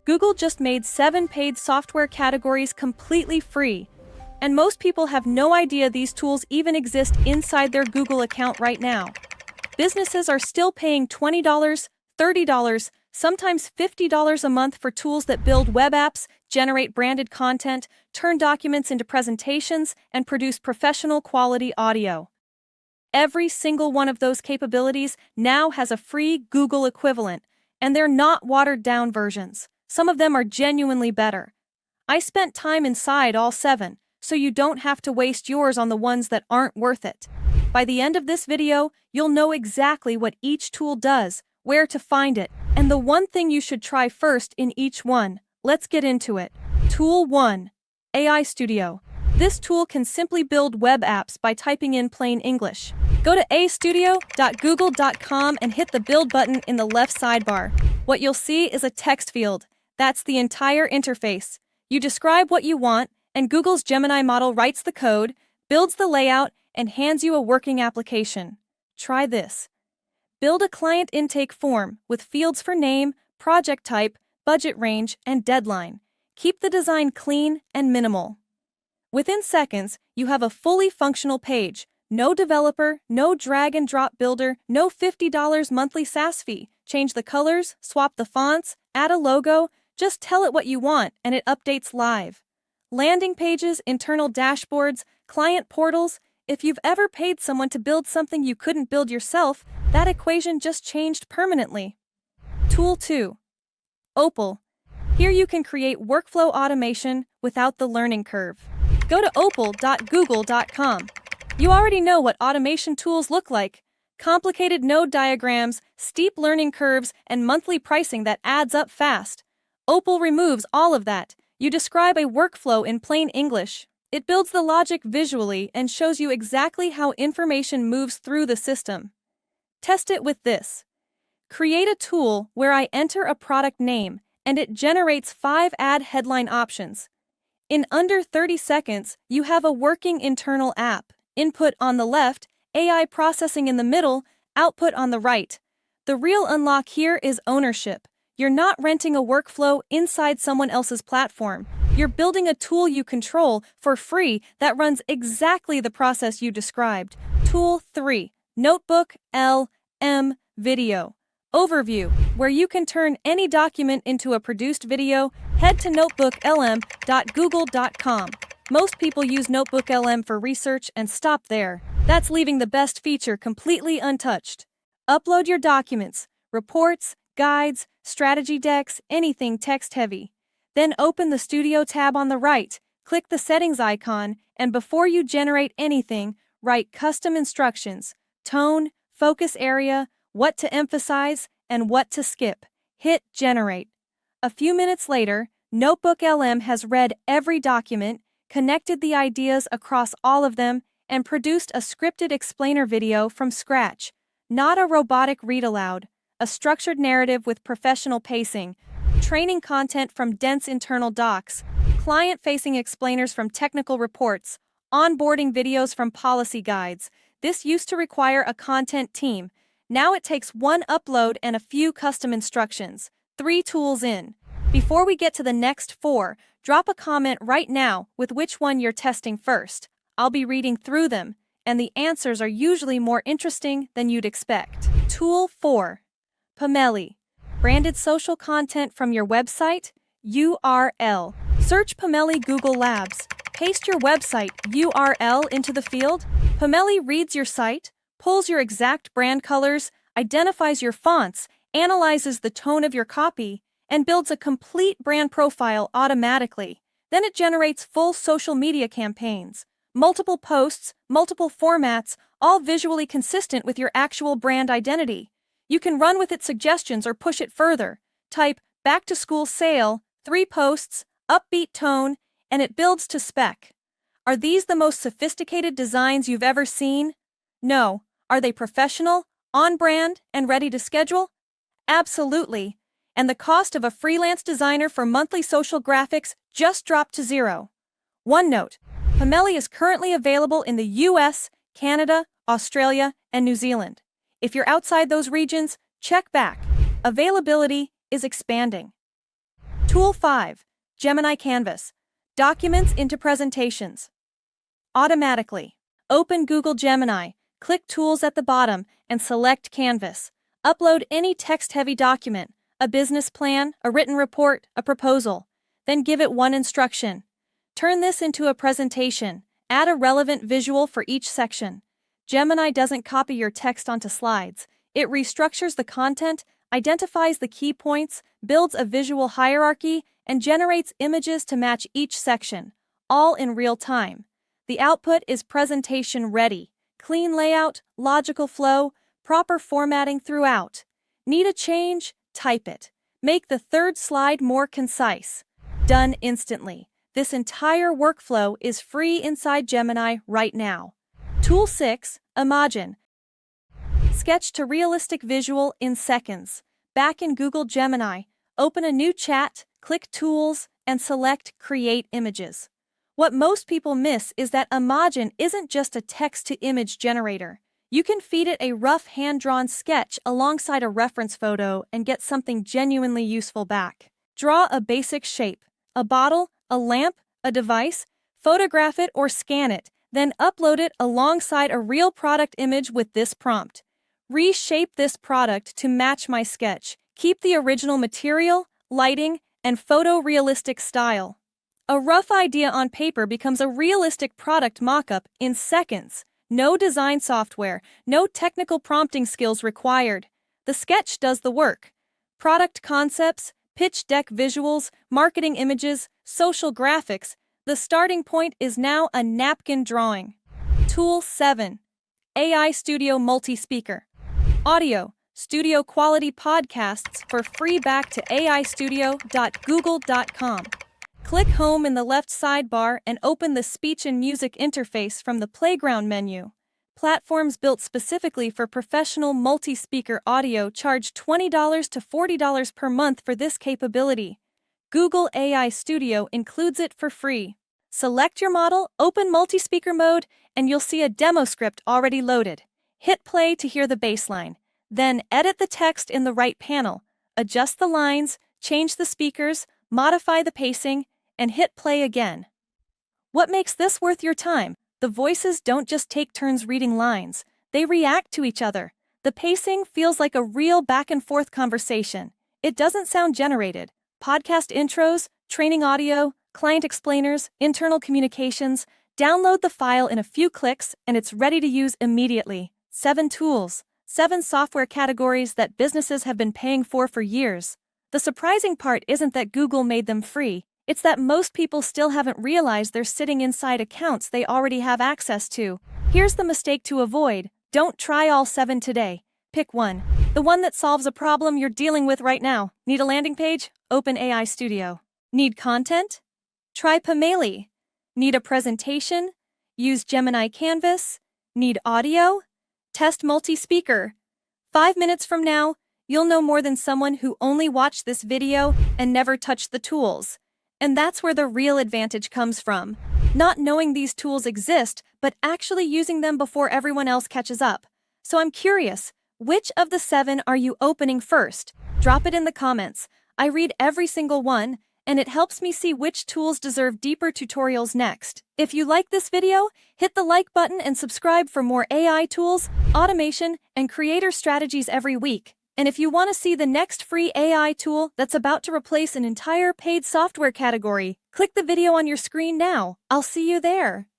Google just made 7 paid software categories completely free, and most people have no idea these tools even exist inside their Google account right now. Businesses are still paying $20, $30, sometimes $50 a month for tools that build web apps, generate branded content, turn documents into presentations, and produce professional quality audio. Every single one of those capabilities now has a free Google equivalent, and they're not watered-down versions. Some of them are genuinely better. I spent time inside all 7, so you don't have to waste yours on the ones that aren't worth it. By the end of this video, you'll know exactly what each tool does, where to find it, and the one thing you should try first in each one. Let's get into it. Tool 1. AI Studio. This tool can simply build web apps by typing in plain English. Go to astudio.google.com and hit the build button in the left sidebar. What you'll see is a text field. That's the entire interface. You describe what you want, and Google's Gemini model writes the code, builds the layout, and hands you a working application. Try this. Build a client intake form with fields for name, project type, budget range, and deadline. Keep the design clean and minimal. Within seconds, you have a fully functional page. No developer, no drag and drop builder, no $50 monthly SaaS fee. Change the colors, swap the fonts, add a logo, just tell it what you want and it updates live. Landing pages, internal dashboards, client portals. If you've ever paid someone to build something you couldn't build yourself, that equation just changed permanently. Tool 2. Opal. Here you can create workflow automation without the learning curve. Go to opal.google.com. You already know what automation tools look like. Complicated node diagrams, steep learning curves, and monthly pricing that adds up fast. Opal removes all of that. You describe a workflow in plain English. It builds the logic visually and shows you exactly how information moves through the system. Test it with this. Create a tool where I enter a product name and it generates 5 ad headline options. In under 30 seconds, you have a working internal app. Input on the left, AI processing in the middle, output on the right. The real unlock here is ownership. You're not renting a workflow inside someone else's platform. You're building a tool you control for free that runs exactly the process you described. Tool 3. NotebookLM Video. Overview. Where you can turn any document into a produced video, head to notebooklm.google.com. Most people use NotebookLM for research and stop there. That's leaving the best feature completely untouched. Upload your documents, reports, guides, strategy decks, anything text-heavy. Then open the Studio tab on the right, click the settings icon, and before you generate anything, write custom instructions, tone, focus area, what to emphasize, and what to skip. Hit Generate. A few minutes later, NotebookLM has read every document, connected the ideas across all of them, and produced a scripted explainer video from scratch. Not a robotic read-aloud, a structured narrative with professional pacing, training content from dense internal docs, client-facing explainers from technical reports, onboarding videos from policy guides. This used to require a content team. Now it takes one upload and a few custom instructions. 3 tools in. Before we get to the next 4, drop a comment right now with which one you're testing first. I'll be reading through them, and the answers are usually more interesting than you'd expect. Tool 4. 𝗶𝗻𝐸. Branded social content from your website, URL. Search 𝗶𝗻𝐸 Google Labs. Paste your website URL into the field. 𝗶𝗻𝐸 reads your site, pulls your exact brand colors, identifies your fonts, analyzes the tone of your copy, and builds a complete brand profile automatically. Then it generates full social media campaigns. Multiple posts, multiple formats, all visually consistent with your actual brand identity. You can run with its suggestions or push it further. Type back to school sale, 3 posts, upbeat tone, and it builds to spec. Are these the most sophisticated designs you've ever seen? No. Are they professional, on brand, and ready to schedule? Absolutely. And the cost of a freelance designer for monthly social graphics just dropped to 0. One note. 𝗶𝗻𝐸 is currently available in the US, Canada, Australia, and New Zealand. If you're outside those regions, check back. Availability is expanding. Tool 5. Gemini Canvas. Documents into presentations. Automatically. Open Google Gemini, click Tools at the bottom, and select Canvas. Upload any text-heavy document, a business plan, a written report, a proposal. Then give it one instruction. Turn this into a presentation. Add a relevant visual for each section. Gemini doesn't copy your text onto slides. It restructures the content, identifies the key points, builds a visual hierarchy, and generates images to match each section, all in real time. The output is presentation ready. Clean layout, logical flow, proper formatting throughout. Need a change? Type it. Make the third slide more concise. Done instantly. This entire workflow is free inside Gemini right now. Tool 6. Imagen. Sketch to realistic visual in seconds. Back in Google Gemini, open a new chat, click Tools, and select Create Images. What most people miss is that Imagen isn't just a text-to-image generator. You can feed it a rough hand-drawn sketch alongside a reference photo and get something genuinely useful back. Draw a basic shape, a bottle, a lamp, a device, photograph it or scan it, then upload it alongside a real product image with this prompt. Reshape this product to match my sketch. Keep the original material, lighting, and photorealistic style. A rough idea on paper becomes a realistic product mock-up in seconds. No design software, no technical prompting skills required. The sketch does the work. Product concepts, pitch deck visuals, marketing images, social graphics. The starting point is now a napkin drawing. Tool 7. AI Studio Multi-Speaker. Audio, studio quality podcasts for free back to aistudio.google.com. Click Home in the left sidebar and open the speech and music interface from the Playground menu. Platforms built specifically for professional multi-speaker audio charge $20 to $40 per month for this capability. Google AI Studio includes it for free. Select your model, open multi-speaker mode, and you'll see a demo script already loaded. Hit play to hear the baseline. Then edit the text in the right panel. Adjust the lines, change the speakers, modify the pacing, and hit play again. What makes this worth your time? The voices don't just take turns reading lines, they react to each other. The pacing feels like a real back-and-forth conversation. It doesn't sound generated. Podcast intros, training audio, client explainers, internal communications. Download the file in a few clicks and it's ready to use immediately. 7 tools, 7 software categories that businesses have been paying for years. The surprising part isn't that Google made them free. It's that most people still haven't realized they're sitting inside accounts they already have access to. Here's the mistake to avoid. Don't try all 7 today. Pick one. The one that solves a problem you're dealing with right now. Need a landing page? Open AI Studio. Need content? Try 𝗶𝗄𝗄𝗃. Need a presentation? Use Gemini Canvas. Need audio? Test multi-speaker. 5 minutes from now, you'll know more than someone who only watched this video and never touched the tools. And that's where the real advantage comes from. Not knowing these tools exist, but actually using them before everyone else catches up. So I'm curious, which of the 7 are you opening first? Drop it in the comments. I read every single one, and it helps me see which tools deserve deeper tutorials next. If you like this video, hit the like button and subscribe for more AI tools, automation, and creator strategies every week. And if you want to see the next free AI tool that's about to replace an entire paid software category, click the video on your screen now. I'll see you there.